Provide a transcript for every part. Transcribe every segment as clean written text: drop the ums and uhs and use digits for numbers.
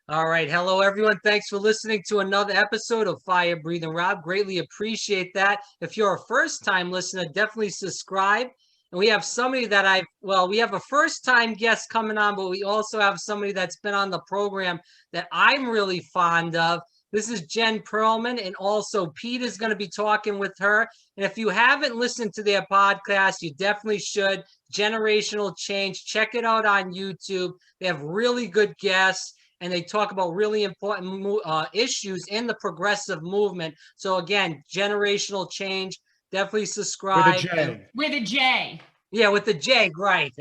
All right. Hello, everyone. Thanks for listening to another episode of Fire Breathing Rob. Greatly appreciate that. If you're a first time listener, definitely subscribe. And we have somebody that we have a first time guest coming on, but we also have somebody that's been on the program that I'm really fond of. This is Jen Perelman, and also Pete is going to be talking with her. And if you haven't listened to their podcast, you definitely should. Generational Change. Check it out on YouTube. They have really good guests, and they talk about really important issues in the progressive movement. So again, generational change. Definitely With a subscribe. J. With a J. Yeah, with the J, right.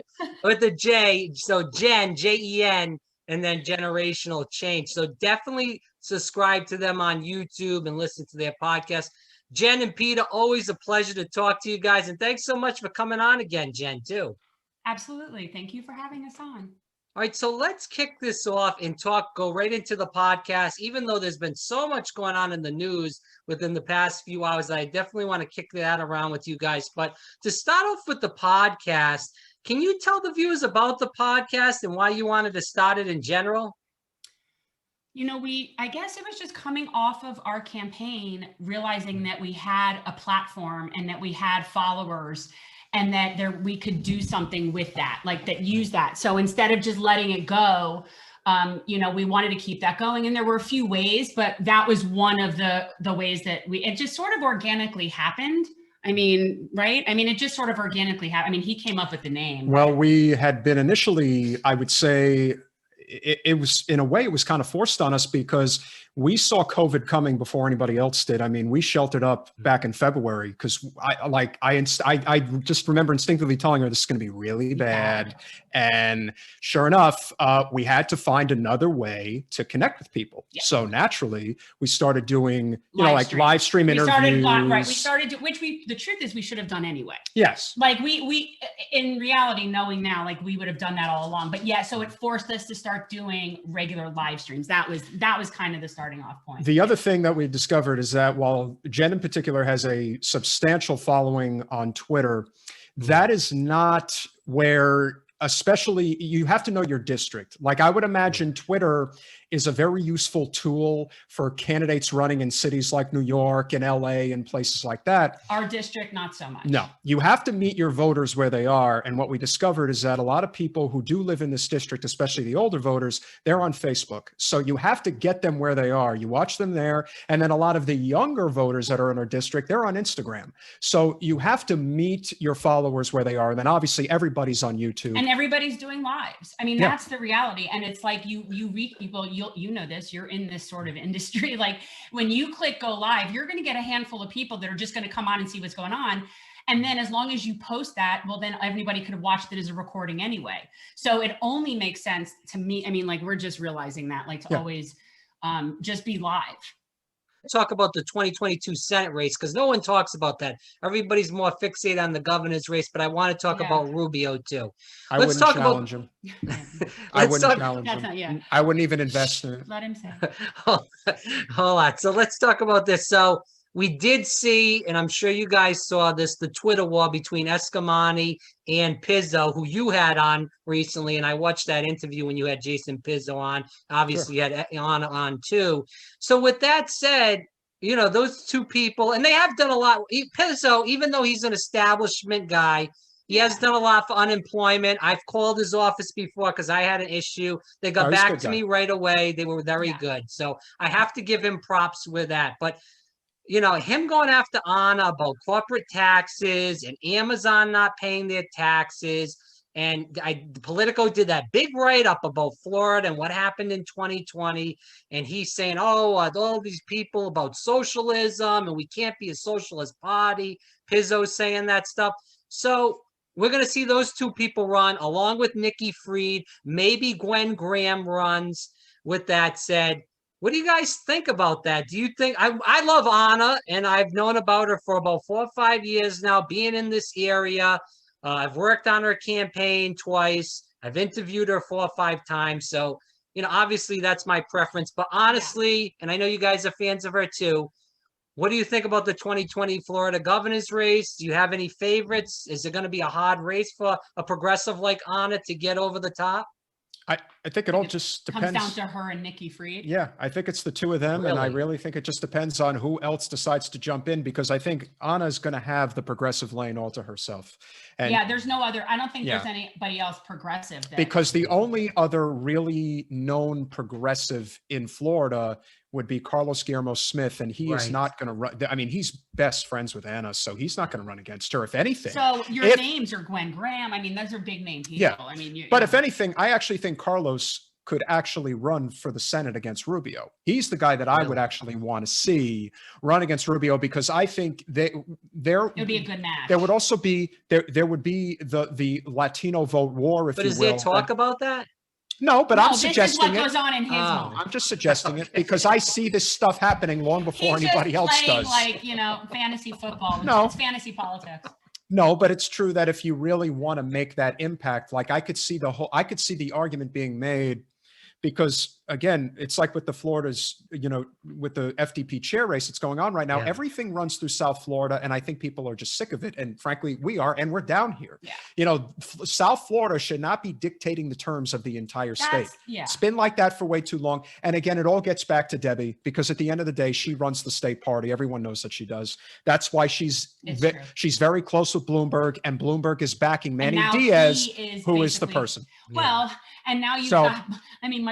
With the J. So Jen, Jen, and then generational change. So definitely subscribe to them on YouTube and listen to their podcast. Jen and Peter, always a pleasure to talk to you guys. And thanks so much for coming on again, Jen, too. Absolutely. Thank you for having us on. All right, so let's kick this off and go right into the podcast. Even though there's been so much going on in the news within the past few hours, I definitely want to kick that around with you guys. But to start off with the podcast, can you tell the viewers about the podcast and why you wanted to start it in general? You know, I guess it was just coming off of our campaign, realizing that we had a platform and that we had followers, and that we could do something with that, like that, use that. So instead of just letting it go, we wanted to keep that going. And there were a few ways, but that was one of the ways that it just sort of organically happened. I mean, right? I mean, it just sort of organically happened. I mean, he came up with the name. Well, we had been initially, I would say, it was, in a way, it was kind of forced on us because we saw COVID coming before anybody else did. I mean, we sheltered up back in February because I just remember instinctively telling her this is going to be really bad. And sure enough, we had to find another way to connect with people. Yeah. So naturally, we started doing, live stream interviews. The truth is we should have done anyway. Yes. Like we in reality, knowing now, like we would have done that all along. But yeah, so it forced us to start doing regular live streams. That was kind of the starting off point. The other thing that we discovered is that while Jen in particular has a substantial following on Twitter, that is not where, especially, you have to know your district. Like I would imagine Twitter is a very useful tool for candidates running in cities like New York and LA and places like that. Our district, not so much. No, you have to meet your voters where they are. And what we discovered is that a lot of people who do live in this district, especially the older voters, they're on Facebook. So you have to get them where they are. You watch them there. And then a lot of the younger voters that are in our district, they're on Instagram. So you have to meet your followers where they are. And then obviously everybody's on YouTube. And everybody's doing lives. I mean, that's the reality. And it's like you reach people, you know this, you're in this sort of industry. Like when you click go live, you're going to get a handful of people that are just going to come on and see what's going on. And then as long as you post that, well, then everybody could have watched it as a recording anyway. So it only makes sense to me. I mean, like we're just realizing that, like to always just be live. Talk about the 2022 Senate race because no one talks about that. Everybody's more fixated on the governor's race, but I want to talk about Rubio too. I wouldn't challenge him. I wouldn't challenge him. I wouldn't even invest in it. Let him say. Hold on. So let's talk about this. So we did see, and I'm sure you guys saw this, the Twitter war between Escamani and Pizzo, who you had on recently. And I watched that interview when you had Jason Pizzo on. Obviously, you had Anna on too. So with that said, those two people, and they have done a lot. Pizzo, even though he's an establishment guy, he has done a lot for unemployment. I've called his office before because I had an issue. They got back to me right away. They were very good. So I have to give him props with that. But him going after Anna about corporate taxes and Amazon not paying their taxes. And Politico did that big write-up about Florida and what happened in 2020. And he's saying, all these people about socialism and we can't be a socialist party. Pizzo's saying that stuff. So we're going to see those two people run along with Nikki Fried. Maybe Gwen Graham runs. With that said, what do you guys think about that? Do you think I love Anna, and I've known about her for about 4 or 5 years now, being in this area. I've worked on her campaign twice. I've interviewed her 4 or 5 times. So, obviously that's my preference. But honestly, and I know you guys are fans of her too, what do you think about the 2020 Florida governor's race? Do you have any favorites? Is it going to be a hard race for a progressive like Anna to get over the top? I think it all just Comes depends. down to her and Nikki Fried. Yeah, I think it's the two of them, and I Really? really think it just depends on who else decides to jump in, because I think Anna's going to have the progressive lane all to herself. And Yeah, there's no other. I don't think Yeah. there's anybody else progressive. because the only other really known progressive in Florida would be Carlos Guillermo Smith, and he is Right. not going to run. I mean, he's best friends with Anna, so he's not going to run against her. If anything, So your If- names are Gwen Graham. I mean, those are big name people. Yeah. I mean, but if anything, I actually think Carlos could actually run for the Senate against Rubio. He's the guy that I would Really? actually want to see run against Rubio, because I think there it would be a good match. there would also be there would be the Latino vote war, if But you is will. there talk about that? No, but No, I'm this is suggesting what it. goes on in his Oh. mind. I'm just suggesting it because I see this stuff happening long before He's anybody just else playing does. like, fantasy football. No. It's fantasy politics. No, but it's true that if you really want to make that impact, like I could see the argument being made, because again, it's like with the Florida's, with the FDP chair race that's going on right now, Yeah. everything runs through South Florida. And I think people are just sick of it. And frankly, we are, and we're down here. Yeah. South Florida should not be dictating the terms of the entire state. Yeah. It's been like that for way too long. And again, it all gets back to Debbie, because at the end of the day, she runs the state party. Everyone knows that she does. That's why she's It's true. she's very close with Bloomberg, and Bloomberg is backing Manny now Diaz, he is who is the basically- person. Well, and now you've So- got,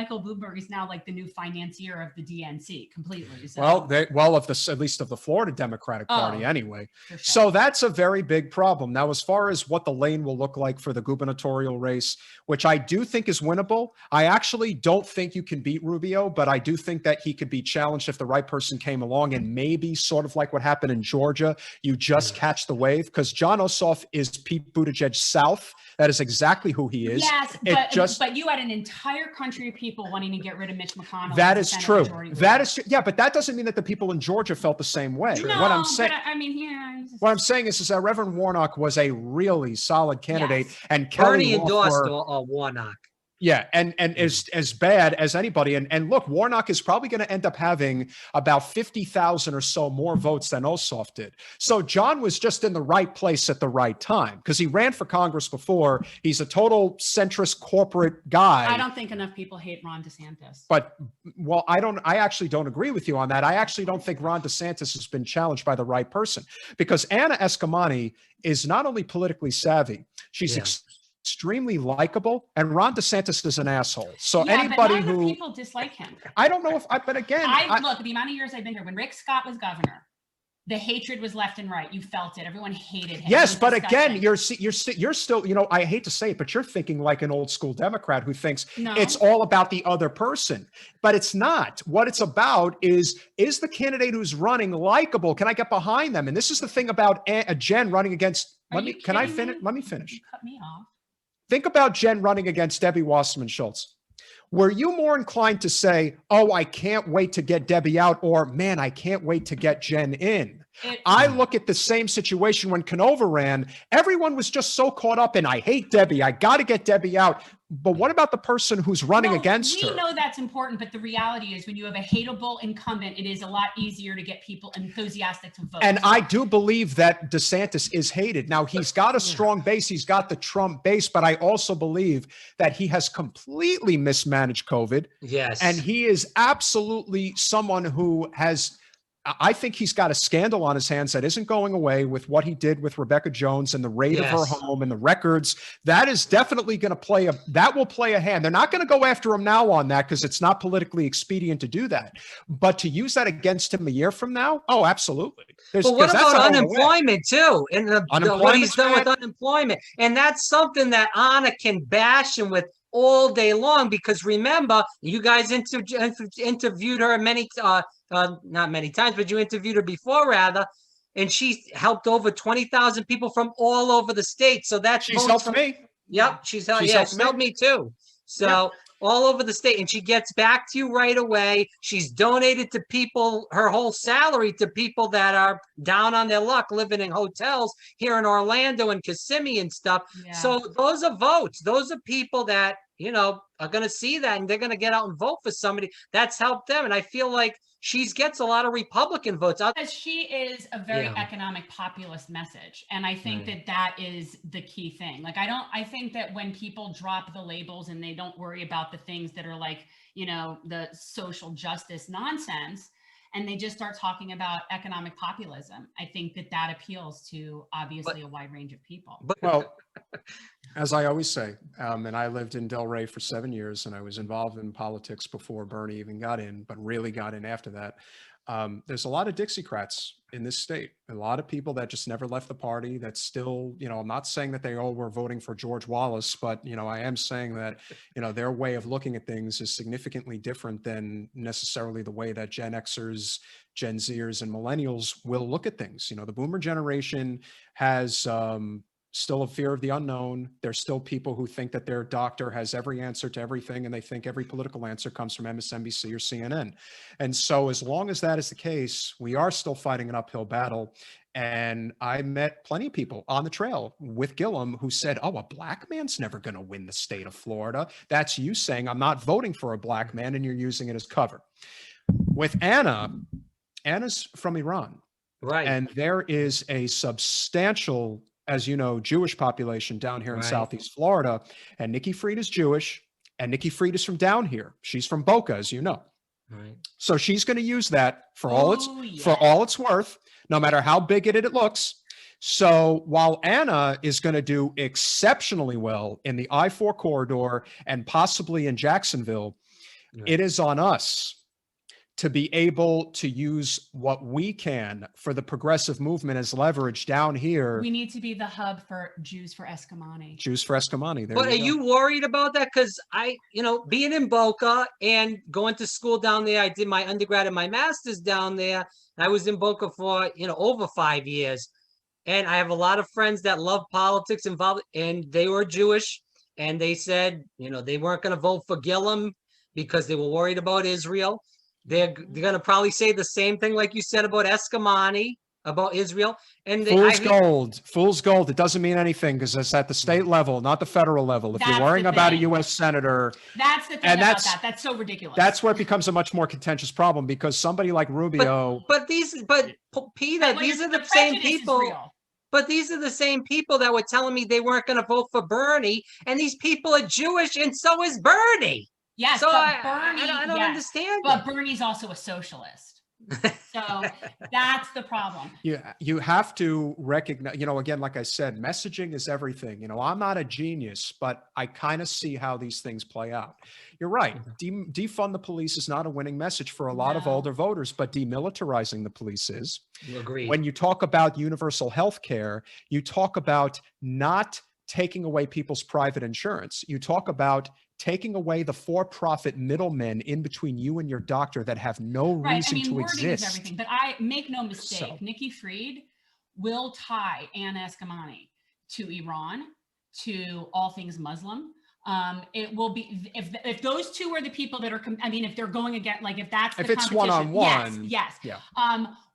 Michael Bloomberg is now like the new financier of the DNC completely. So, At least of the Florida Democratic Party Oh, anyway. for sure. So that's a very big problem. Now, as far as what the lane will look like for the gubernatorial race, which I do think is winnable, I actually don't think you can beat Rubio, but I do think that he could be challenged if the right person came along, and maybe sort of like what happened in Georgia, you just catch the wave, because John Ossoff is Pete Buttigieg South. That is exactly who he is. Yes, It but you had an entire country of people wanting to get rid of Mitch McConnell. That as is the Senate true. Majority That Leader. is, yeah, but that doesn't mean that the people in Georgia felt the same way. No, What I'm saying, but I mean, yeah. what I'm saying is that Reverend Warnock was a really solid candidate, Yes. and Kelly Bernie endorsed Loeffler, Warnock. yeah, and as bad as anybody. And look, Warnock is probably going to end up having about 50,000 or so more votes than Ossoff did. So John was just in the right place at the right time, because he ran for Congress before. He's a total centrist corporate guy. I don't think enough people hate Ron DeSantis. But, well, I actually don't agree with you on that. I actually don't think Ron DeSantis has been challenged by the right person, because Anna Eskamani is not only politically savvy, she's Yeah. extremely likable, and Ron DeSantis is an asshole. So Yeah, anybody but not enough who, people dislike him. I don't know if but again, Look, the amount of years I've been here, when Rick Scott was governor, the hatred was left and right. You felt it. Everyone hated him. yes, It was but again, disgusting. you're still, I hate to say it, but you're thinking like an old school Democrat who thinks No. it's all about the other person, but it's not. What it's about is the candidate who's running likable? Can I get behind them? And this is the thing about Jen running against. Can I finish? Let me finish. You cut me off. Think about Jen running against Debbie Wasserman Schultz. Were you more inclined to say, "Oh, I can't wait to get Debbie out," or "Man, I can't wait to get Jen in"? I look at the same situation when Canova ran. Everyone was just so caught up in, "I hate Debbie. I got to get Debbie out." But what about the person who's running against her? We know that's important, but the reality is when you have a hateable incumbent, it is a lot easier to get people enthusiastic to vote. And I do believe that DeSantis is hated. Now, he's got a strong base. He's got the Trump base, but I also believe that he has completely mismanaged COVID. Yes. And he is absolutely someone who has, I think he's got a scandal on his hands that isn't going away with what he did with Rebecca Jones and the raid of her Yes. home and the records. That is definitely going to that will play a hand. They're not going to go after him now on that because it's not politically expedient to do that. But to use that against him a year from now, oh, absolutely. But what 'cause that's about not going away. unemployment too? And what he's Unemployment's done with bad. unemployment. And that's something that Anna can bash him with all day long, because remember, you guys interviewed her not many times, but you interviewed her before rather, and she helped over 20,000 people from all over the state. So that's She's helped me. Yep, she's helped helped me too. So all over the state, and she gets back to you right away. She's donated to people her whole salary to people that are down on their luck, living in hotels here in Orlando and Kissimmee and stuff. Yeah. So those are votes. Those are people that you know, are going to see that and they're going to get out and vote for somebody that's helped them. And I feel like she gets a lot of Republican votes. Because she is a very economic populist message. And I think that is the key thing. Like, I think that when people drop the labels and they don't worry about the things that are like, you know, the social justice nonsense, and they just start talking about economic populism, I think that appeals to obviously a wide range of people. Well, as I always say, and I lived in Delray for 7 years, and I was involved in politics before Bernie even got in, but really got in after that. There's a lot of Dixiecrats in this state, a lot of people that just never left the party that still, you know, I'm not saying that they all were voting for George Wallace, but, you know, I am saying that, you know, their way of looking at things is significantly different than necessarily the way that Gen Xers, Gen Zers, and millennials will look at things. You know, the boomer generation has still a fear of the unknown. There's still people who think that their doctor has every answer to everything, and they think every political answer comes from MSNBC or CNN. And so as long as that is the case, we are still fighting an uphill battle. And I met plenty of people on the trail with Gillum who said, oh, a black man's never going to win the state of Florida. That's you saying, I'm not voting for a black man, and you're using it as cover. With Anna's from Iran. Right. And there is a substantial, as you know, Jewish population down here in Southeast Florida. And Nikki Fried is Jewish, and Nikki Fried is from down here. She's from Boca, as you know. Right. So she's going to use that for all it's worth, no matter how bigoted it looks. So while Anna is going to do exceptionally well in the I-4 corridor and possibly in Jacksonville, it is on us to be able to use what we can for the progressive movement as leverage down here. We need to be the hub for Jews for Escamani. Jews for Escamani. There but are you worried about that? Because you know, being in Boca and going to school down there, I did my undergrad and my master's down there. I was in Boca for, you know, over 5 years. And I have a lot of friends that love politics involved, and they were Jewish. And they said, you know, they weren't going to vote for Gillum because they were worried about Israel. They're going to probably say the same thing like you said about Escamani, about Israel. And Fool's gold. It doesn't mean anything because it's at the state level, not the federal level. If you're worrying about a U.S. senator. That's the thing about that. That's so ridiculous. That's where it becomes a much more contentious problem, because somebody like Rubio. But Peter, these are the same people. But these are the same people that were telling me they weren't going to vote for Bernie. And these people are Jewish, and so is Bernie. Yes, so but Bernie, I don't understand. But Bernie's also a socialist. So that's the problem. Yeah, you have to recognize, you know, again, like I said, messaging is everything. You know, I'm not a genius, but I kind of see how these things play out. You're right. Defund the police is not a winning message for a lot of older voters, but demilitarizing the police is. Agreed. When you talk about universal health care, you talk about not taking away people's private insurance. You talk about taking away the for-profit middlemen in between you and your doctor that have no reason to exist. Is everything, but I make no mistake, Nikki Fried will tie Anna Escamani to Iran, to all things Muslim. It will be, if those two are the people that are, I mean, if they're going against, like if that's the it's one-on-one, yes.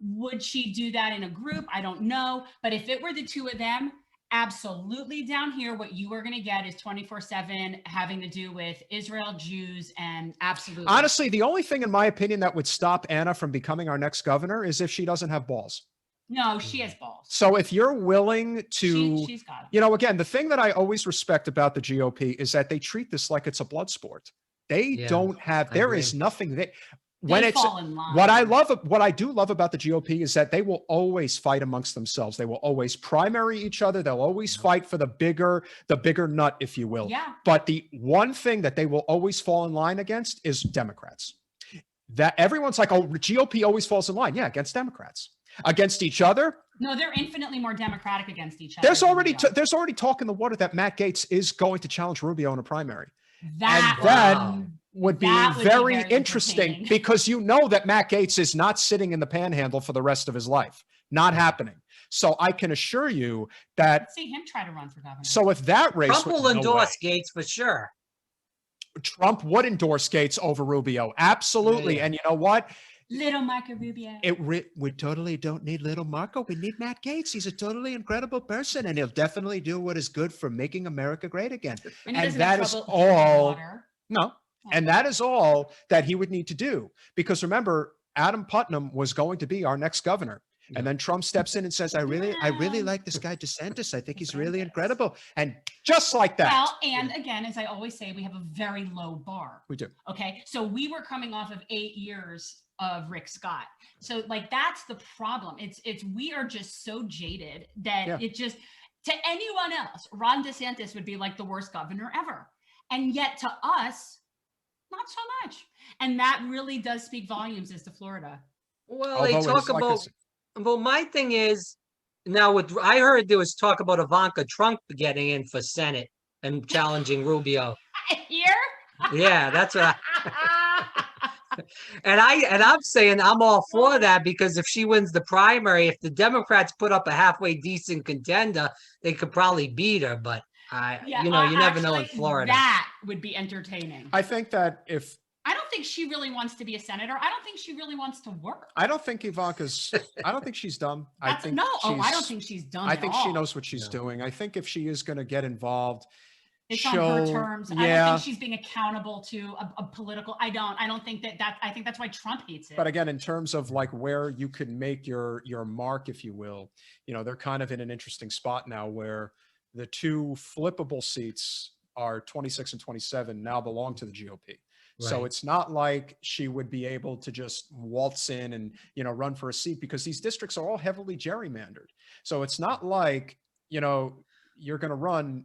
Would she do that in a group? I don't know. But if it were the two of them, absolutely down here, what you are going to get is 24/7 having to do with Israel, Jews, and absolutely. Honestly, the only thing in my opinion that would stop Anna from becoming our next governor is if she doesn't have balls. No, she has balls. So if you're willing to, she's got them. You know, again, the thing that I always respect about the GOP is that they treat this like it's a blood sport. They don't have, there is nothing that, when they it's fall in line. what I do love about the GOP is that they will always fight amongst themselves. They will always primary each other. They'll always fight for the bigger nut, if you will. Yeah. But the one thing that they will always fall in line against is Democrats. That everyone's like, oh, GOP always falls in line. Yeah, against Democrats. Against each other. No, they're infinitely more democratic against each other. There's already talk in the water that Matt Gaetz is going to challenge Rubio in a primary. That would be very interesting because you know that Matt Gaetz is not sitting in the panhandle for the rest of his life. Not happening. So I can assure you that. Let's see him try to run for governor. So if that race, Trump will endorse Gaetz for sure. Trump would endorse Gates over Rubio. Absolutely. Yeah. And you know what? Little Marco Rubio. We totally don't need little Marco. We need Matt Gaetz. He's a totally incredible person, and he'll definitely do what is good for making America great again. And And that is all. No, Oh. and that is all that he would need to do. Because remember, Adam Putnam was going to be our next governor. Yeah. And then Trump steps in and says, I really like this guy DeSantis. I think he's really incredible. And just like that. Well, and again, as I always say, we have a very low bar. We do. Okay. So we were coming off of 8 years of Rick Scott. So like, that's the problem. We are just so jaded that it just, to anyone else, Ron DeSantis would be like the worst governor ever. And yet to us, not so much. And that really does speak volumes as to Florida. Well, Although they it is talk like about, this- well, my thing is now I heard there was talk about Ivanka Trump getting in for Senate and challenging Rubio. Here? Yeah, that's what and I'm saying I'm all for that, because if she wins the primary, if the Democrats put up a halfway decent contender, they could probably beat her. But you never know in actually, Florida. That would be entertaining. I think that if I don't think she really wants to be a senator. I don't think she really wants to work. I don't think I don't think she's dumb. I think I don't think she's done. I think she knows what she's doing. I think if she is going to get involved, it's on her terms. Yeah. I don't think she's being accountable to a political. I don't think that. I think that's why Trump hates it. But again, in terms of like where you could make your mark, if you will, they're kind of in an interesting spot now where the two flippable seats are 26 and 27 now belong to the GOP. So Right. it's not like she would be able to just waltz in and, run for a seat, because these districts are all heavily gerrymandered. So it's not like, you're going to run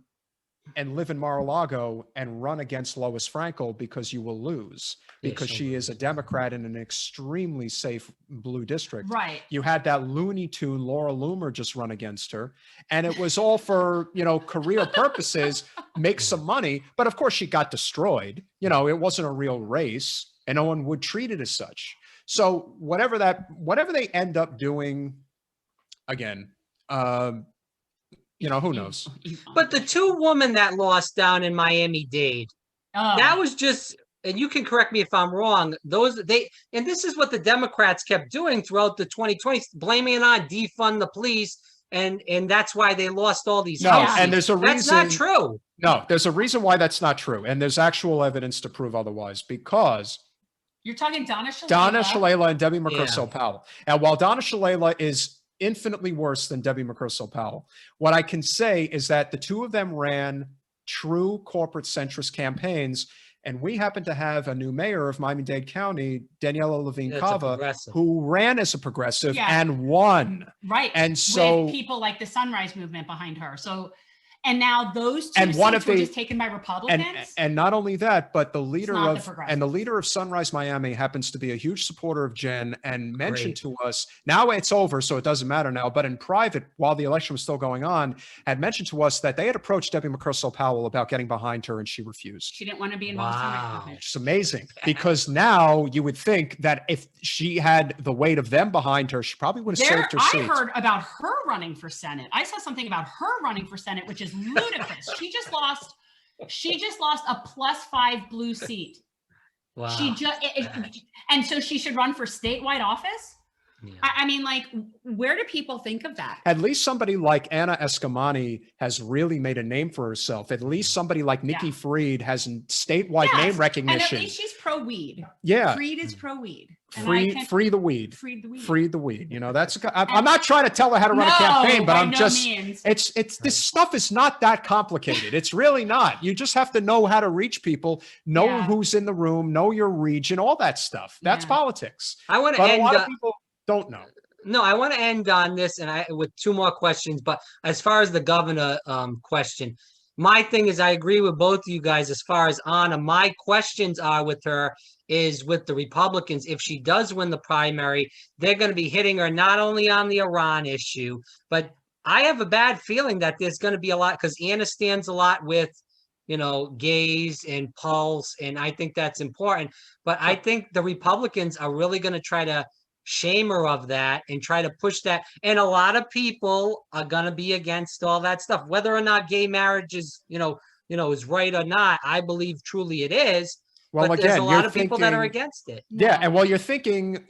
and live in Mar-a-Lago and run against Lois Frankel because you will lose, because she is a Democrat in an extremely safe blue district. Right. You had that Looney Tune Laura Loomer just run against her, and it was all for, career purposes, make some money. But of course she got destroyed. It wasn't a real race, and no one would treat it as such. So whatever they end up doing, again, who knows? But the two women that lost down in Miami-Dade, that was just, and you can correct me if I'm wrong, and this is what the Democrats kept doing throughout the 2020s, blaming it on defund the police, and that's why they lost all these houses. And there's a reason. That's not true. No, there's a reason why that's not true, and there's actual evidence to prove otherwise, because you're talking Donna Shalala. Donna Shalala and Debbie McChrystal-Powell. And while Donna Shalala is infinitely worse than Debbie McChrystal-Powell, what I can say is that the two of them ran true corporate centrist campaigns, and we happen to have a new mayor of Miami-Dade County, Daniela Levine Cava, who ran as a progressive and won. Right. And so with people like the Sunrise Movement behind her. So, and now those two and seats were just taken by Republicans. And not only that, but the leader of Sunrise Miami happens to be a huge supporter of Jen, and mentioned to us, now it's over, so it doesn't matter now, but in private, while the election was still going on, had mentioned to us that they had approached Debbie McChrystal-Powell about getting behind her, and she refused. She didn't want to be involved in Sunrise Movement. It's amazing, because now you would think that if she had the weight of them behind her, she probably would have saved her seat. I heard about her running for Senate. I saw something about her running for Senate, which is ludicrous. She just lost a +5 blue seat. Wow. And so she should run for statewide office. Yeah. I mean, like, where do people think of that? At least somebody like Anna Eskamani has really made a name for herself. At least somebody like Nikki Fried has statewide name recognition. And at least she's pro-weed. Yeah. Fried is pro-weed. Free the weed. Freed the weed. Free the weed. I'm not trying to tell her how to run a campaign, but I'm just, it's this stuff is not that complicated. It's really not. You just have to know how to reach people, know who's in the room, know your region, all that stuff. That's politics. I want to end. A lot of people don't know. No, I want to end on this, and with two more questions. But as far as the governor question, my thing is, I agree with both of you guys. As far as Anna, my questions are with her is with the Republicans. If she does win the primary, they're going to be hitting her not only on the Iran issue, but I have a bad feeling that there's going to be a lot, because Anna stands a lot with, gays and Pulse, and I think that's important. But I think the Republicans are really going to try to shame her of that and try to push that. And a lot of people are going to be against all that stuff, whether or not gay marriage is, is right or not. I believe truly it is. Well, but again, there's a lot you're of people that are thinking- against it. Yeah, No. and while you're thinking,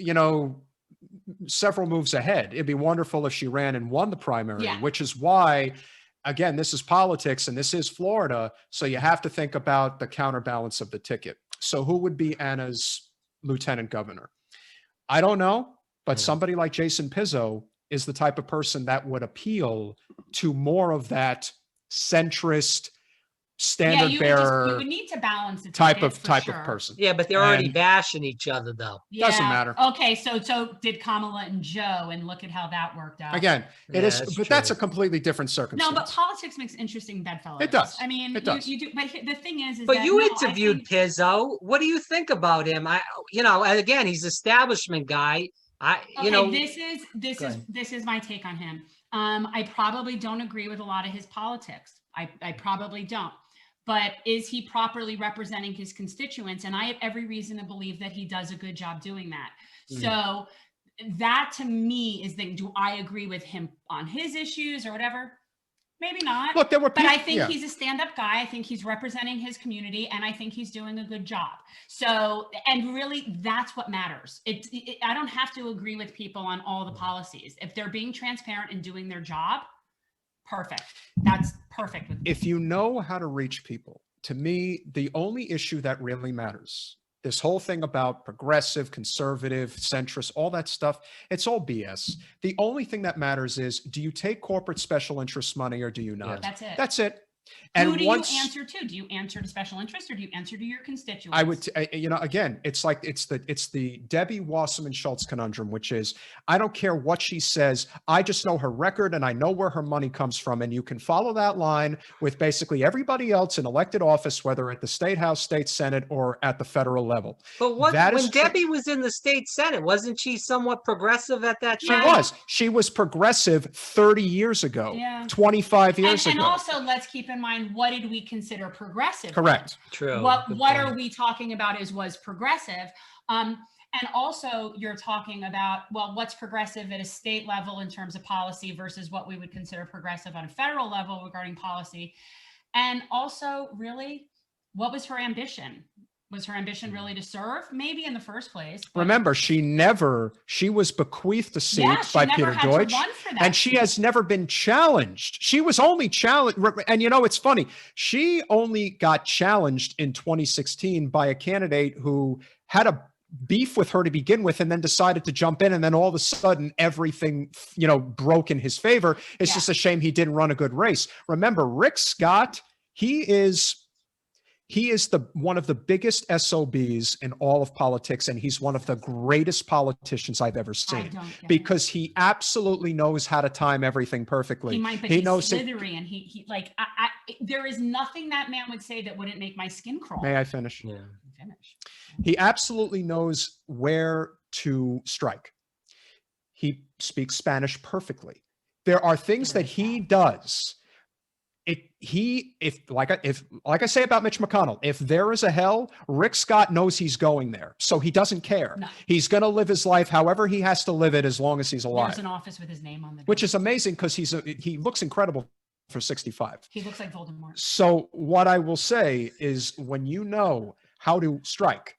several moves ahead, it'd be wonderful if she ran and won the primary, Yeah. which is why, again, this is politics and this is Florida, so you have to think about the counterbalance of the ticket. So who would be Anna's lieutenant governor? I don't know, but Yeah. somebody like Jason Pizzo is the type of person that would appeal to more of that centrist, standard you bearer would need to balance the type ticket, of for type sure. of person. Yeah, but they're already And- bashing each other, though. Doesn't matter. Okay, so did Kamala and Joe, and look at how that worked out. Again, it Yeah, is, that's but that's a true. completely different No, circumstance. but politics makes interesting bedfellows. It does. I mean, It does. You do. But the thing is But that, you no, I interviewed think- Pizzo. What do you think about him? And again, he's establishment guy. Okay, this Go is ahead. this is my take on him. I probably don't agree with a lot of his politics. I probably don't. But is he properly representing his constituents? And I have every reason to believe that he does a good job doing that. So that to me is do I agree with him on his issues or whatever? Maybe not. Look, there were But people, I think he's a stand-up guy. I think he's representing his community, and I think he's doing a good job. So, and really, that's what matters. I don't have to agree with people on all the policies. If they're being transparent and doing their job, perfect. That's perfect with me. if you know how to reach people, to me, the only issue that really matters, this whole thing about progressive, conservative, centrist, all that stuff, it's all BS. The only thing that matters is, do you take corporate special interest money or do you not? That's it. That's it. Who do once you answer to? Do you answer to special interest or do you answer to your constituents? I would, again, it's like, it's the Debbie Wasserman Schultz conundrum, which is, I don't care what she says. I just know her record and I know where her money comes from. And you can follow that line with basically everybody else in elected office, whether at the state house, state senate, or at the federal level. But That when is true. Debbie was in the state senate, wasn't she somewhat progressive at that She time? She was progressive 30 years ago, Yeah. 25 years and ago. also, let's keep in mind, what did we consider progressive? Correct. True. What Good are point. we talking about was progressive? And also you're talking about, well, what's progressive at a state level in terms of policy versus what we would consider progressive on a federal level regarding policy. And also, really, what was her ambition? Was her ambition really to serve? Maybe in the first place. but- Remember, she was bequeathed the seat Yeah, she by never Peter had to Deutsch, run for that and she seat. has never been challenged. She was only challenged. And it's funny. She only got challenged in 2016 by a candidate who had a beef with her to begin with and then decided to jump in. And then all of a sudden, everything, broke in his favor. It's Yeah. just a shame he didn't run a good race. Remember, Rick Scott, he is one of the biggest SOBs in all of politics, and he's one of the greatest politicians I've ever I seen don't get it. because he absolutely knows how to time everything perfectly. He might, but he he's knows. slithery, and he like there is nothing that man would say that wouldn't make my skin crawl. May I finish? Yeah. Finish. He absolutely knows where to strike. He speaks Spanish perfectly. There are things that he does. Like I say about Mitch McConnell, if there is a hell, Rick Scott knows he's going there. So he doesn't care. No. He's going to live his life however he has to live it as long as he's There's alive, an office with his name on the door. which is amazing because he looks incredible for 65. He looks like Voldemort. So what I will say is when you know how to strike,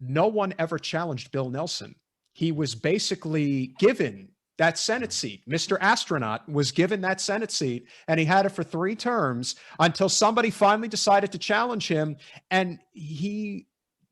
no one ever challenged Bill Nelson. He was basically given that Senate seat. Mr. Astronaut was given that Senate seat and he had it for 3 terms until somebody finally decided to challenge him and he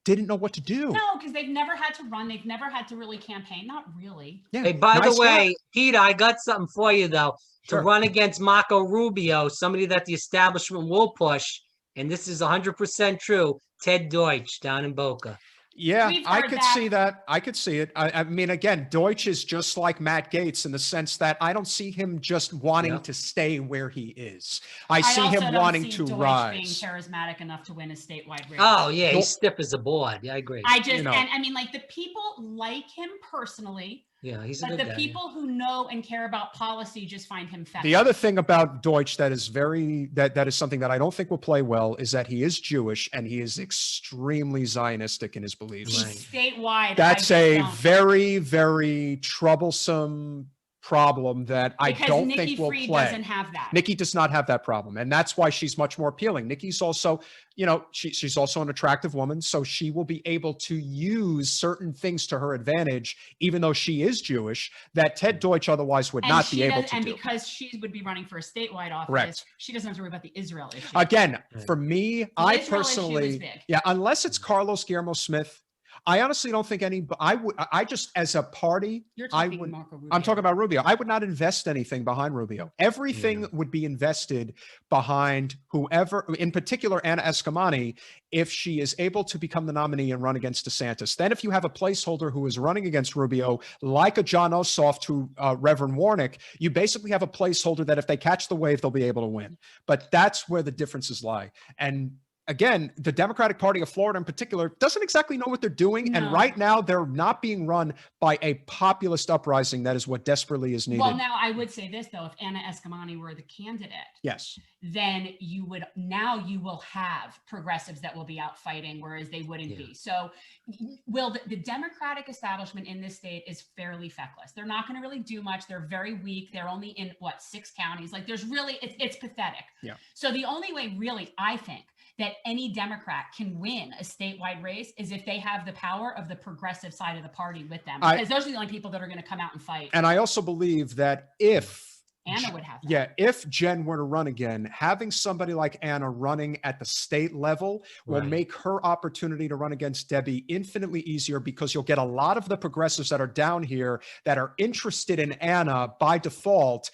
didn't know what to do. No, because they've never had to run. They've never had to really campaign. Not really. Yeah, Hey, by nice the way, guy. Peter, I got something for you though. To Sure. run against Marco Rubio, somebody that the establishment will push, and this is 100% true. Ted Deutsch down in Boca. Yeah, We've I heard could that. see that. I could see it. I mean, again, Deutsch is just like Matt Gaetz in the sense that I don't see him just wanting Yep. to stay where he is. I see also him don't wanting see to Deutsch rise. being charismatic enough to win a statewide race. Oh yeah, Nope. he's stiff as a board. Yeah, I agree. And I mean, like, the people like him personally, Yeah, he's a but good the guy. people who know and care about policy just find him feckless. The other thing about Deutsch that is that is something that I don't think will play well is that he is Jewish and he is extremely Zionistic in his beliefs. Right. Statewide. That's I a just don't. very, very troublesome problem that I Because don't Nikki think will Fried play. doesn't have that. Nikki does not have that problem, and that's why she's much more appealing. Nikki's also, you know, she's also an attractive woman, so she will be able to use certain things to her advantage, even though she is Jewish, that Ted Deutsch otherwise would not be able to and do. because she would be running for a statewide office, Correct. she doesn't have to worry about the Israel issue. Again, for me, I Israel issue is personally, big. yeah, unless it's Carlos Guillermo Smith, I honestly don't think I just, as a party, You're I talking would, Marco Rubio. I'm talking about Rubio. I would not invest anything behind Rubio. Everything would be invested behind whoever, in particular, Anna Eskamani, if she is able to become the nominee and run against DeSantis. Then if you have a placeholder who is running against Rubio, like a John Ossoff to Reverend Warnock, you basically have a placeholder that if they catch the wave, they'll be able to win. But that's where the differences lie. And again, the Democratic Party of Florida in particular doesn't exactly know what they're doing. No. And right now they're not being run by a populist uprising. That is what desperately is needed. Well, now I would say this though, if Anna Eskamani were the candidate, yes, then you will have progressives that will be out fighting, whereas they wouldn't be. So the Democratic establishment in this state is fairly feckless. They're not going to really do much. They're very weak. They're only in 6 counties. Like there's really, it's pathetic. Yeah. So the only way really, I think, that any Democrat can win a statewide race is if they have the power of the progressive side of the party with them, because those are the only people that are going to come out and fight. And I also believe that if Anna would have that. Yeah, if Jen were to run again, having somebody like Anna running at the state level will make her opportunity to run against Debbie infinitely easier, because you'll get a lot of the progressives that are down here that are interested in Anna by default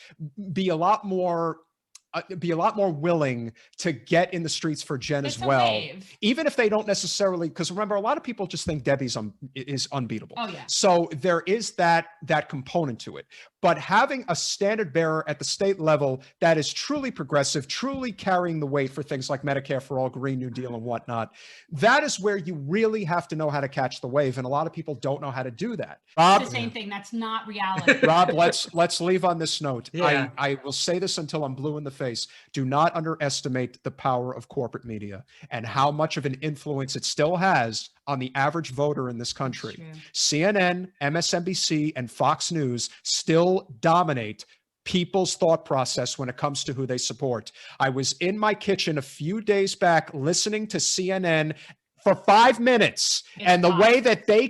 be a lot more willing to get in the streets for Jen as well, even if they don't necessarily, because remember, a lot of people just think Debbie's is unbeatable. Oh yeah. So there is that component to it. But having a standard bearer at the state level that is truly progressive, truly carrying the weight for things like Medicare for All, Green New Deal and whatnot, that is where you really have to know how to catch the wave. And a lot of people don't know how to do that. Rob, it's the same thing. That's not reality. Rob, let's leave on this note. Yeah. I will say this until I'm blue in the face. Do not underestimate the power of corporate media and how much of an influence it still has on the average voter in this country. CNN, MSNBC, and Fox News still dominate people's thought process when it comes to who they support. I was in my kitchen a few days back listening to CNN for 5 minutes, and the way that they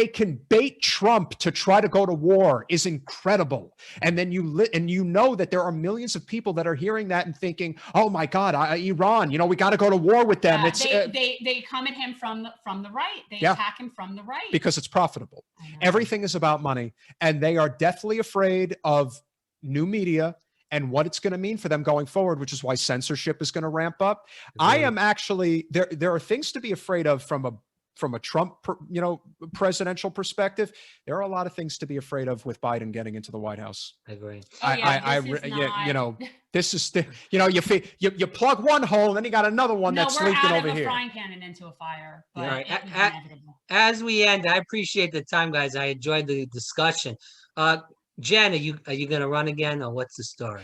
can bait Trump to try to go to war is incredible. And then you know that there are millions of people that are hearing that and thinking, "Oh my God, Iran! You know, we got to go to war with them." Yeah, they come at him from the right. They attack him from the right because it's profitable. Everything is about money, and they are deathly afraid of new media and what it's going to mean for them going forward, which is why censorship is going to ramp up. I am actually there are things to be afraid of from a Trump, presidential perspective. There are a lot of things to be afraid of with Biden getting into the White House. I agree. This is you plug one hole and then you got another one that's leaking over here. We're out of a frying pan and into a fire. But right. As we end, I appreciate the time, guys. I enjoyed the discussion. Jen, are you going to run again, or what's the story?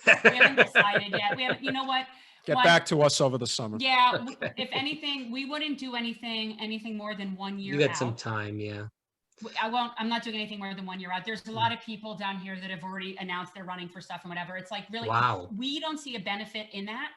We haven't decided yet. You know what? Get back to us over the summer. Yeah. Okay. If anything, we wouldn't do anything more than 1 year out. You got some time, yeah. I'm not doing anything more than 1 year out. There's a lot of people down here that have already announced they're running for stuff and whatever. It's like, really, we don't see a benefit in that.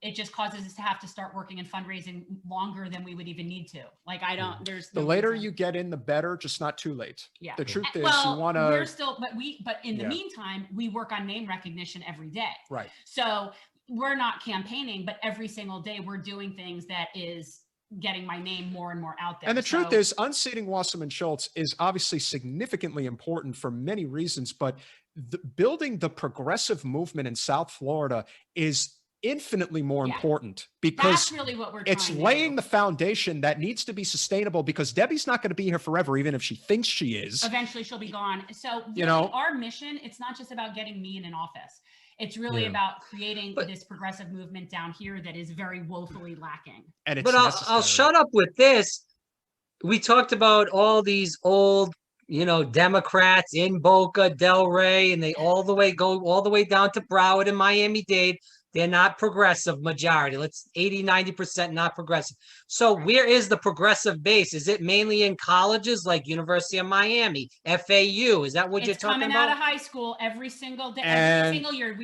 It just causes us to have to start working and fundraising longer than we would even need to. Like, there's the later you get in, the better, just not too late. Yeah. The truth is, you want to. We're still, but in the meantime, we work on name recognition every day. Right. So we're not campaigning, but every single day we're doing things that is getting my name more and more out there. And the truth is, unseating Wasserman Schultz is obviously significantly important for many reasons, but building the progressive movement in South Florida is infinitely more important, because that's really what we're it's laying the foundation that needs to be sustainable, because Debbie's not going to be here forever, even if she thinks she is. Eventually she'll be gone. So really, our mission, it's not just about getting me in an office. It's really about creating this progressive movement down here that is very woefully lacking. And I'll shut up with this. We talked about all these old, Democrats in Boca, Del Rey, and they go all the way down to Broward and Miami-Dade. They're not progressive majority. Let's 80, 90% not progressive. So where is the progressive base? Is it mainly in colleges like University of Miami, FAU? Is that what you're It's talking coming about? out of high school every single day, And- every single year.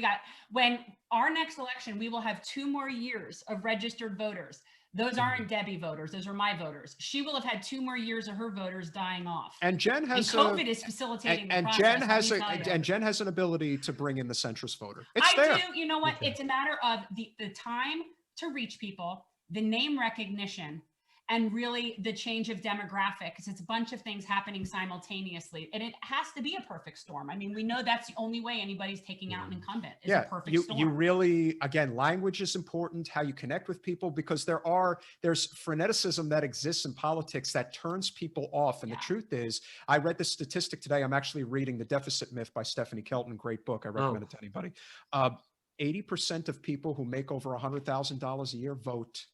When our next election, we will have 2 more years of registered voters. Those aren't Debbie voters. Those are my voters. She will have had 2 more years of her voters dying off. And Jen has COVID is facilitating the process. Jen has an ability to bring in the centrist voter. It's I there. do. You know what? Okay. It's a matter of the time to reach people, the name recognition, and really the change of demographics. It's a bunch of things happening simultaneously, and it has to be a perfect storm. I mean, we know that's the only way anybody's taking out an incumbent is a perfect storm. You really, again, language is important, how you connect with people, because there's freneticism that exists in politics that turns people off. And the truth is, I read this statistic today. I'm actually reading The Deficit Myth by Stephanie Kelton, great book. I recommend it to anybody. 80% of people who make over $100,000 a year vote.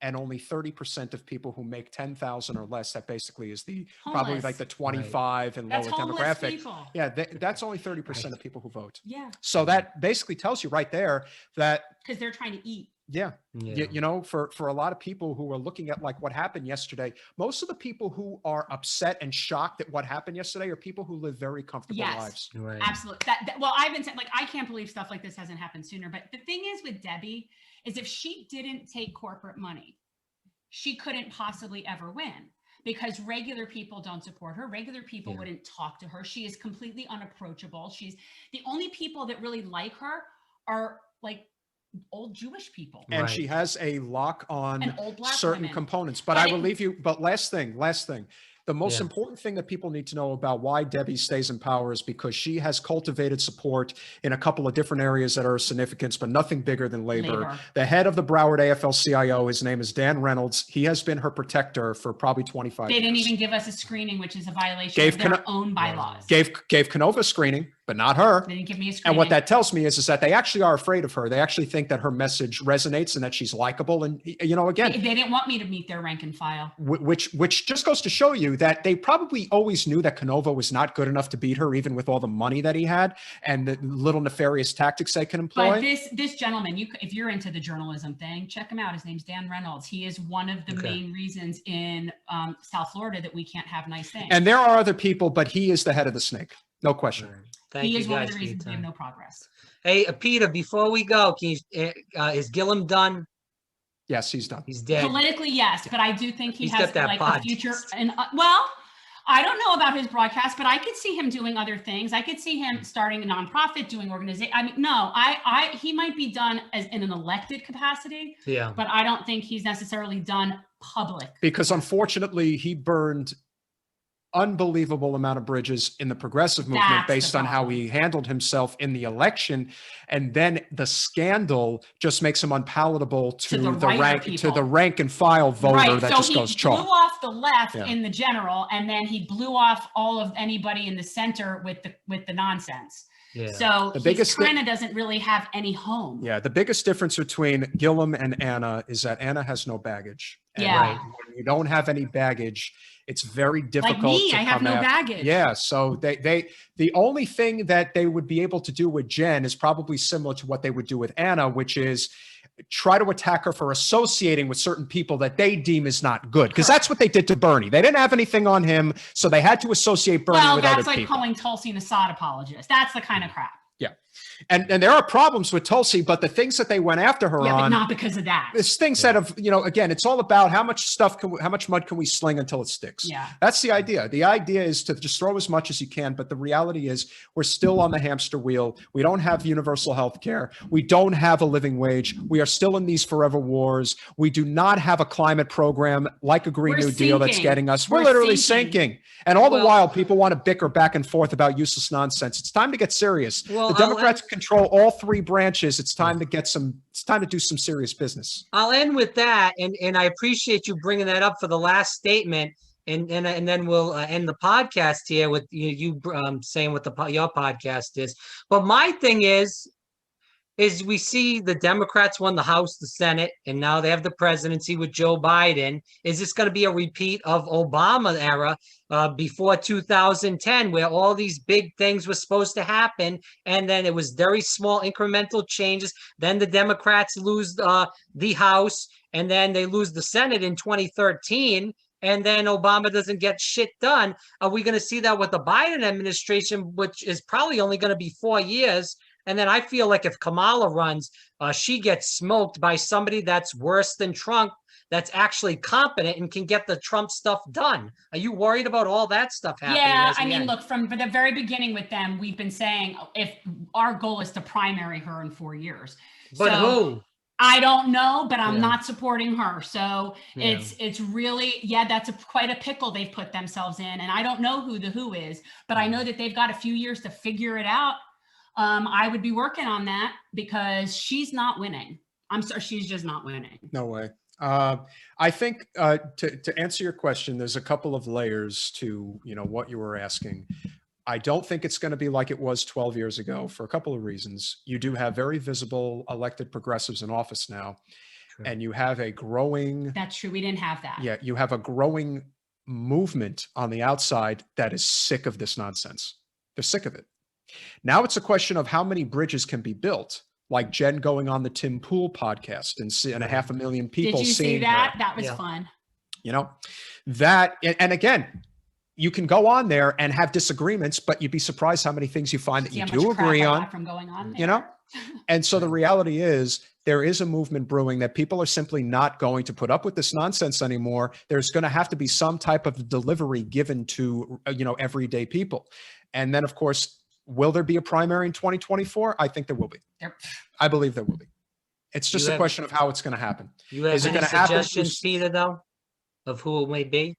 And only 30% of people who make 10,000 or less, that basically is probably Homeless. like the 25 and That's lower homeless demographic. people. Yeah, that's only 30% of people who vote. Yeah, So that basically tells you right there that, because they're trying to eat. you know, for a lot of people who are looking at like what happened yesterday, most of the people who are upset and shocked at what happened yesterday are people who live very comfortable lives. Right. Absolutely. Well, I've been saying, like, I can't believe stuff like this hasn't happened sooner. But the thing is with Debbie is if she didn't take corporate money, she couldn't possibly ever win because regular people don't support her. Regular people wouldn't talk to her. She is completely unapproachable. She's the only people that really like her are like old Jewish people. And she has a lock on And old Black certain women. components. But I will leave you. But last thing. The most important thing that people need to know about why Debbie stays in power is because she has cultivated support in a couple of different areas that are of significance, but nothing bigger than labor. The head of the Broward AFL-CIO, his name is Dan Reynolds. He has been her protector for probably 25 years. They didn't even give us a screening, which is a violation of their own bylaws. Gave Canova a screening, but not her. They didn't give me a screening. And what that tells me is that they actually are afraid of her. They actually think that her message resonates and that she's likable. And, you know, again, they didn't want me to meet their rank and file. Which just goes to show you that they probably always knew that Canova was not good enough to beat her, even with all the money that he had and the little nefarious tactics they can employ. But this gentleman, if you're into the journalism thing, check him out. His name's Dan Reynolds. He is one of the main reasons in South Florida that we can't have nice things. And there are other people, but he is the head of the snake. No question. He is one of the reasons we have no progress. Hey, Peter, before we go, can you, is Gillum done? Yes, he's done. He's dead. Politically, yes, but I do think He's has got that like podcast. a future. And well, I don't know about his broadcast, but I could see him doing other things. I could see him starting a nonprofit, doing organization. I mean, no, he might be done as in an elected capacity. Yeah. But I don't think he's necessarily done public. Because unfortunately, he burned unbelievable amount of bridges in the progressive movement based on how he handled himself in the election, and then the scandal just makes him unpalatable to the rank and file voter that just goes chalk. He blew off the left in the general, and then he blew off all of anybody in the center with the nonsense. Yeah. So he kind of doesn't really have any home. Yeah, the biggest difference between Gillum and Anna is that Anna has no baggage. And when you don't have any baggage, it's very difficult. Like me, I have no baggage. Yeah, so the only thing that they would be able to do with Jen is probably similar to what they would do with Anna, which is try to attack her for associating with certain people that they deem is not good. Because that's what they did to Bernie. They didn't have anything on him, so they had to associate Bernie with other people. Well, that's like calling Tulsi an Assad apologist. That's the kind of crap. Yeah. And there are problems with Tulsi, but the things that they went after her on, but not because of that. It's things that have, again, it's all about how much mud can we sling until it sticks. Yeah. That's the idea. The idea is to just throw as much as you can, but the reality is we're still on the hamster wheel. We don't have universal health care. We don't have a living wage. We are still in these forever wars. We do not have a climate program like a Green New Deal that's getting us. We're literally sinking. And all the while, people want to bicker back and forth about useless nonsense. It's time to get serious. The Democrats control all three branches. It's time to it's time to do some serious business. I'll end with that. And I appreciate you bringing that up for the last statement. And then we'll end the podcast here with you saying what your podcast is. But my thing is, is we see the Democrats won the House, the Senate, and now they have the presidency with Joe Biden. Is this going to be a repeat of Obama era before 2010, where all these big things were supposed to happen, and then it was very small incremental changes? Then the Democrats lose the House, and then they lose the Senate in 2013. And then Obama doesn't get shit done. Are we going to see that with the Biden administration, which is probably only going to be 4 years? And then I feel like if Kamala runs, she gets smoked by somebody that's worse than Trump, that's actually competent and can get the Trump stuff done. Are you worried about all that stuff happening? Yeah, I mean, look, from the very beginning with them, we've been saying if our goal is to primary her in 4 years. But who? I don't know, but I'm not supporting her. So it's really, that's quite a pickle they've put themselves in. And I don't know who the who is, but I know that they've got a few years to figure it out. I would be working on that because she's not winning. I'm sorry, she's just not winning. No way. I think to answer your question, there's a couple of layers to what you were asking. I don't think it's going to be like it was 12 years ago for a couple of reasons. You do have very visible elected progressives in office now, and you have a growing. That's true. We didn't have that. Yeah, you have a growing movement on the outside that is sick of this nonsense. They're sick of it. Now it's a question of how many bridges can be built, like Jen going on the Tim Pool podcast and 500,000 people. Did you seeing see that? her. That was fun. That, and again, you can go on there and have disagreements, but you'd be surprised how many things you find that you do agree on. From going on there. And so the reality is there is a movement brewing that people are simply not going to put up with this nonsense anymore. There's going to have to be some type of delivery given to, everyday people. And then, of course, will there be a primary in 2024? I think there will be. Yep. I believe there will be. It's just a question of how it's going to happen. You have any suggestions, Peter, though, of who it may be?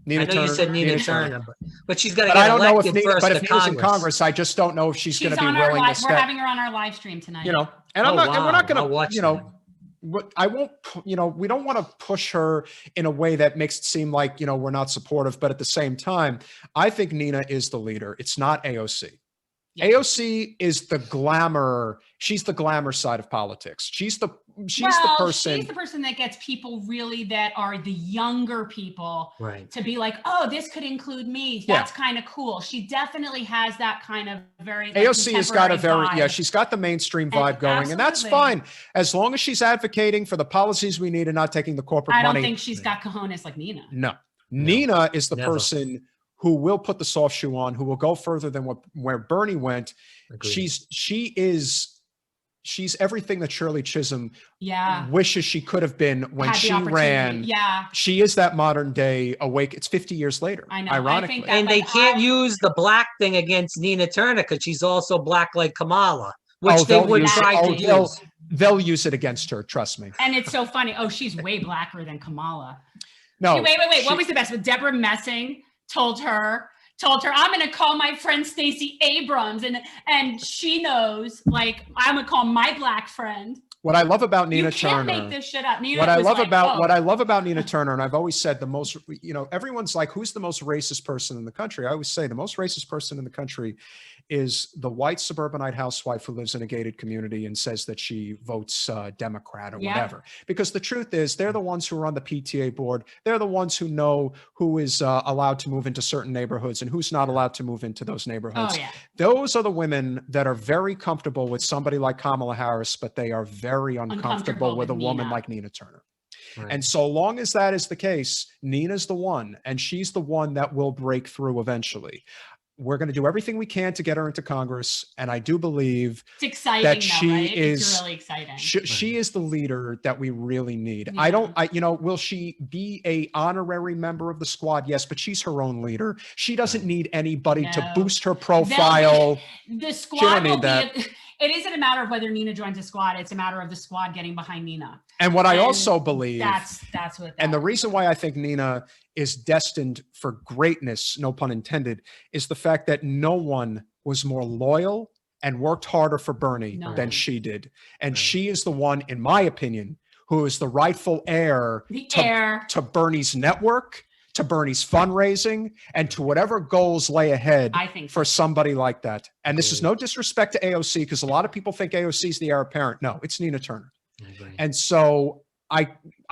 Nina I know Turner, you said Nina Turner, but she's got to but get I don't know if elected first. But if Nina's in Congress, I just don't know if she's going to be willing to step. We're having her on our live stream tonight. And I'm not. And we're not going to. I won't. We don't want to push her in a way that makes it seem like we're not supportive. But at the same time, I think Nina is the leader. It's not AOC. Yeah. AOC is the glamour. She's the glamour side of politics. She's the person. She's the person that gets people really that are the younger people to be like, oh, this could include me. That's kind of cool. She definitely has that kind of very. AOC has got a very she's got the mainstream vibe going, and that's fine as long as she's advocating for the policies we need and not taking the corporate money. I don't think she's got cojones like Nina. No. Nina is the person who will put the soft shoe on, who will go further than where Bernie went. Agreed. She's everything that Shirley Chisholm wishes she could have been when she ran. Yeah. She is that modern day awake. It's 50 years later. I know. Ironically. And they can't use the black thing against Nina Turner because she's also black like Kamala, which they would try to use. They'll use it against her. Trust me. And it's so funny. Oh, she's way blacker than Kamala. No. Wait. What was the best? With Deborah Messing told her, I'm going to call my friend Stacey Abrams. And she knows, like, I'm going to call my black friend. What I love about Nina Turner. You can't make this shit up. What I love about Nina Turner, and I've always said the most, everyone's like, who's the most racist person in the country? I always say the most racist person in the country is the white suburbanite housewife who lives in a gated community and says that she votes Democrat or whatever. Because the truth is, they're the ones who are on the PTA board. They're the ones who know who is allowed to move into certain neighborhoods and who's not allowed to move into those neighborhoods. Oh, yeah. Those are the women that are very comfortable with somebody like Kamala Harris, but they are very uncomfortable with a woman like Nina Turner. Right. And so long as that is the case, Nina's the one, and she's the one that will break through eventually. We're going to do everything we can to get her into Congress, and I do believe it's exciting that she is. It's really exciting. She is the leader that we really need. Yeah. Will she be a honorary member of the squad? Yes, but she's her own leader. She doesn't need anybody to boost her profile. The squad will be. It isn't a matter of whether Nina joins a squad. It's a matter of the squad getting behind Nina. And what I also believe, that's what. And the reason why I think Nina is destined for greatness, no pun intended, is the fact that no one was more loyal and worked harder for Bernie than she did. And she is the one, in my opinion, who is the rightful heir to Bernie's network, to Bernie's fundraising, and to whatever goals lay ahead I think for somebody like that. And this is no disrespect to AOC, because a lot of people think AOC is the heir apparent. No, it's Nina Turner. I agree. And so I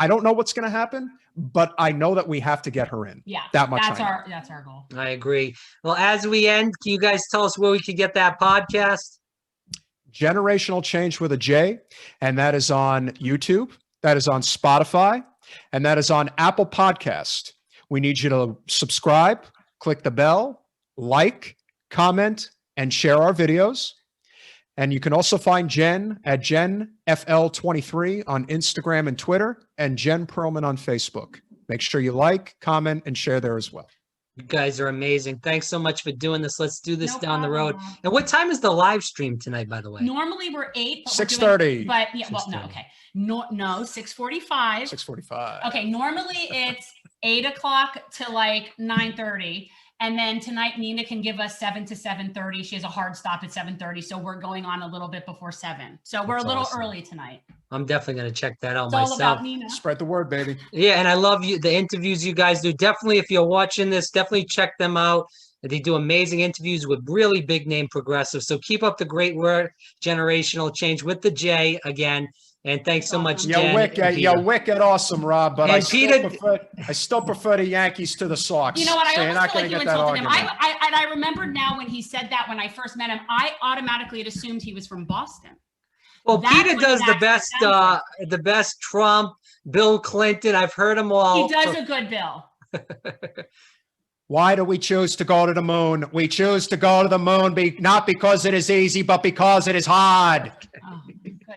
don't know what's going to happen, but I know that we have to get her in. Yeah, that much. that's our goal. I agree. Well, as we end, can you guys tell us where we could get that podcast? Generational Change with a J, and that is on YouTube, that is on Spotify, and that is on Apple Podcast. We need you to subscribe, click the bell, like, comment, and share our videos. And you can also find Jen at JenFL23 on Instagram and Twitter, and Jen Perelman on Facebook. Make sure you like, comment, and share there as well. You guys are amazing. Thanks so much for doing this. Let's do this No down the problem. road. And what time is the live stream tonight, by the way? Normally we're 8. 6:30. But yeah, well, no, 6:30. okay. No, 6:45. 6:45. Okay, normally it's 8 o'clock to like 9:30. And then tonight, Nina can give us 7 to 7:30. She has a hard stop at 7:30. So we're going on a little bit before 7. So we're That's a little awesome. early tonight. I'm definitely going to check that out It's all myself. about Nina. Spread the word, baby. Yeah, and I love the interviews you guys do. Definitely, if you're watching this, definitely check them out. They do amazing interviews with really big name progressives. So keep up the great work, Generational Change with the J again. And thanks so much, Awesome. Jen. and You're Peter. wicked awesome, Rob, but And I still, Peter- I still prefer the Yankees to the Sox. You know what? So I you're almost not feel going like to you get that insulted him. argument. I remembered now when he said that when I first met him, I automatically had assumed he was from Boston. Well, That's Peter what does his the accent best, the best Trump, Bill Clinton. I've heard them all. He does a good Bill. Why do we choose to go to the moon? We choose to go to the moon not because it is easy, but because it is hard. Oh.